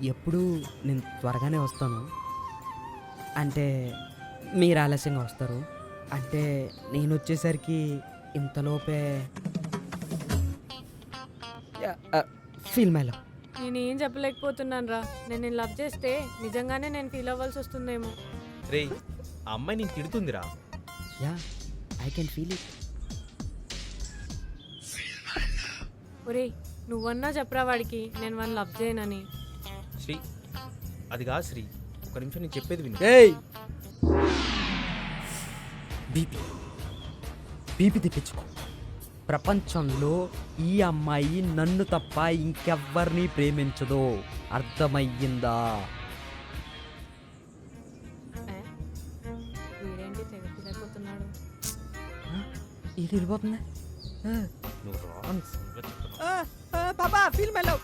ఎప్పుడు నేను త్వరగానే వస్తాను. అంటే మీరు ఆలస్యంగా వస్తారు. అంటే నేను వచ్చేసరికి ఇంతలోపే ఫీల్ మై లవ్. నేనేం చెప్పలేకపోతున్నాను రా. నేను లవ్ చేస్తే నిజంగానే నేను ఫీల్ అవ్వాల్సి వస్తుందేమో. రేయ్, ఆ అమ్మాయి నేను తిడుతుందిరా. Yeah, I can feel it. ఒరేయ్, నువ్వన్నా చెప్పరా వాడికి నేను వాడిని లవ్ చేయనని. శ్రీ, అది కాదు శ్రీ, ఒక నిమిషం నేను చెప్పేది విను. ఏయ్, బీపీ బీపీ తెప్పించుకో. ప్రపంచంలో ఈ అమ్మాయి నన్ను తప్ప ఇంకెవ్వరిని ప్రేమించదు. అర్థమయ్యిందా? ఏ? వీడేంటి తెగ ఫీల్ అయిపోతున్నాడు. ఇది వెళ్ళిపోతుంది. నువ్వు రాను సంగతి చెప్తున్నా. పాపా ఫీల్ మై లవ్.